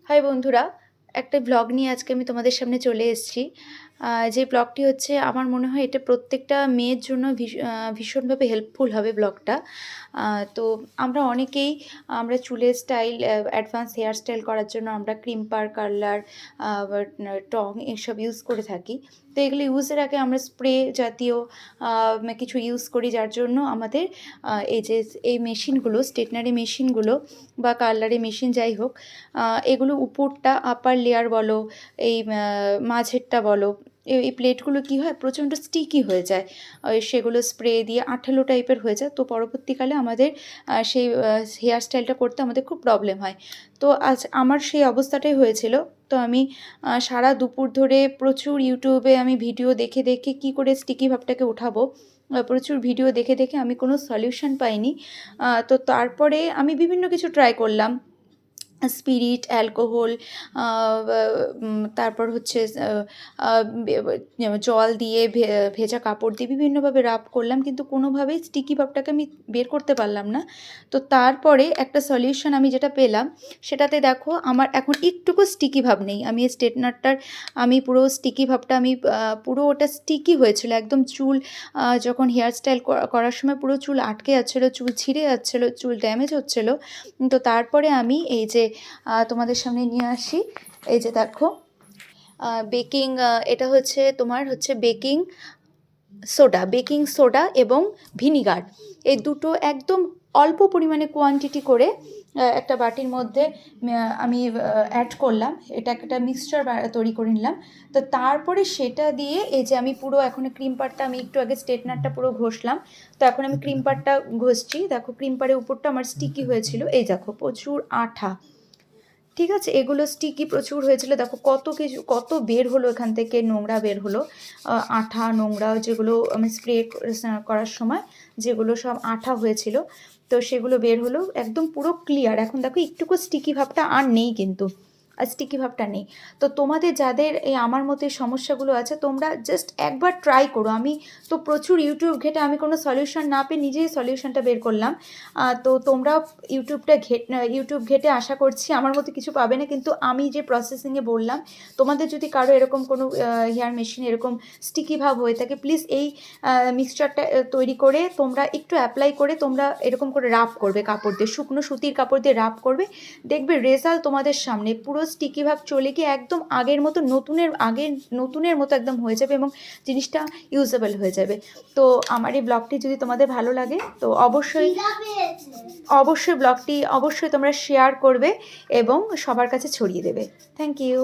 High বন্ধুরা, একটা blog নিয়ে আজকে আমি তোমাদের সামনে চলে এসেছি। যে ব্লগটি হচ্ছে আমার মনে হয় এটা প্রত্যেকটা মেয়ের জন্য ভীষণভাবে হেল্পফুল হবে ব্লগটা। তো আমরা চুলের স্টাইল, অ্যাডভান্স হেয়ার স্টাইল করার জন্য আমরা ক্রিম্পার, কার্লার, টং এসব ইউজ করে থাকি। তো এগুলো ইউজের আগে আমরা স্প্রে জাতীয় কিছু ইউজ করি, যার জন্য আমাদের এই মেশিনগুলো, স্ট্রেটনারি মেশিনগুলো বা কার্লারি মেশিন যাই হোক, এগুলো উপরটা আপার লেয়ার বলো, এই মাঝেরটা বলো, এই প্লেটগুলো কী হয়, প্রচণ্ড স্টিকি হয়ে যায়। সেগুলো স্প্রে দিয়ে আঠালো টাইপের হয়ে যায়। তো পরবর্তীকালে আমাদের সেই হেয়ার স্টাইলটা করতে আমাদের খুব প্রবলেম হয়। তো আজ আমার সেই অবস্থাটাই হয়েছিল। তো আমি সারা দুপুর ধরে প্রচুর ইউটিউবে আমি ভিডিও দেখে দেখে কী করে স্টিকি ভাবটাকে ওঠাবো, প্রচুর ভিডিও দেখে দেখে আমি কোনো সলিউশন পাইনি। তো তারপরে আমি বিভিন্ন কিছু ট্রাই করলাম, স্পিরিট, অ্যালকোহল, তারপর হচ্ছে জল দিয়ে ভেজা কাপড় দিয়ে বিভিন্নভাবে রাব করলাম, কিন্তু কোনোভাবেই স্টিকি ভাবটাকে আমি বের করতে পারলাম না। তো তারপরে একটা সলিউশন আমি যেটা পেলাম, সেটাতে দেখো আমার এখন একটুকু স্টিকি ভাব নেই। আমি এই স্ট্রেটনারটার পুরো স্টিকি ভাবটা পুরো ওটা স্টিকি হয়েছিল একদম। চুল যখন হেয়ার স্টাইল করার সময় পুরো চুল আটকে যাচ্ছিলো, চুল ছিঁড়ে যাচ্ছিলো, চুল ড্যামেজ হচ্ছিলো। তো তারপরে আমি এই যে তোমাদের সামনে নিয়ে আসি, এই যে দেখো বেকিং, এটা হচ্ছে তোমার হচ্ছে বেকিং সোডা এবং ভিনিগার, এই দুটো একদম অল্প পরিমাণে কোয়ান্টিটি করে একটা বাটির মধ্যে আমি অ্যাড করলাম। এটা একটা মিক্সচার তৈরি করে নিলাম। তো তারপরে সেটা দিয়ে এই যে আমি পুরো এখন ক্রিম পাড়টা, আমি একটু আগে স্ট্রেটনারটা পুরো ঘষলাম, তো এখন আমি ক্রিম পাড়টা ঘষছি। দেখো ক্রিম পাড়ের উপরটা আমার স্টিকি হয়েছিল, এই দেখো প্রচুর আঠা। ঠিক আছে, এগুলো স্টিকি প্রচুর হয়েছিল। দেখো কত বের হলো এখান থেকে, নোংরা বের হলো, আঠা নোংরা, যেগুলো আমি স্প্রে করার সময় যেগুলো সব আঠা হয়েছিল, তো সেগুলো বের হলো একদম পুরো ক্লিয়ার। এখন দেখো একটুকু স্টিকি ভাবটা আর নেই, কিন্তু আর স্টিকি ভাবটা নেই। তো তোমাদের যাদের এই আমার মতো সমস্যাগুলো আছে, তোমরা জাস্ট একবার ট্রাই করো। আমি তো প্রচুর ইউটিউব ঘেটে আমি কোনো সলিউশন না পেয়ে নিজেই সলিউশনটা বের করলাম। তো তোমরা ইউটিউব ঘেটে আশা করছি আমার মতো কিছু পাবে না, কিন্তু আমি যে প্রসেসিংয়ে বললাম, তোমাদের যদি কারো এরকম কোনো হেয়ার মেশিন এরকম স্টিকি ভাব হয়ে থাকে, প্লিজ এই মিক্সচারটা তৈরি করে তোমরা একটু অ্যাপ্লাই করে তোমরা এরকম করে রাব করবে কাপড় দিয়ে, শুকনো সুতির কাপড় দিয়ে রাব করবে। দেখবে রেজাল্ট তোমাদের সামনে, পুরো স্টিকি ভাব চলে গিয়ে একদম আগের মতো নতুনের মতো একদম হয়ে যাবে এবং জিনিসটা ইউজেবল হয়ে যাবে। তো আমার এই ব্লগটি যদি তোমাদের ভালো লাগে, তো অবশ্যই ব্লগটি অবশ্যই তোমরা শেয়ার করবে এবং সবার কাছে ছড়িয়ে দেবে। Thank you.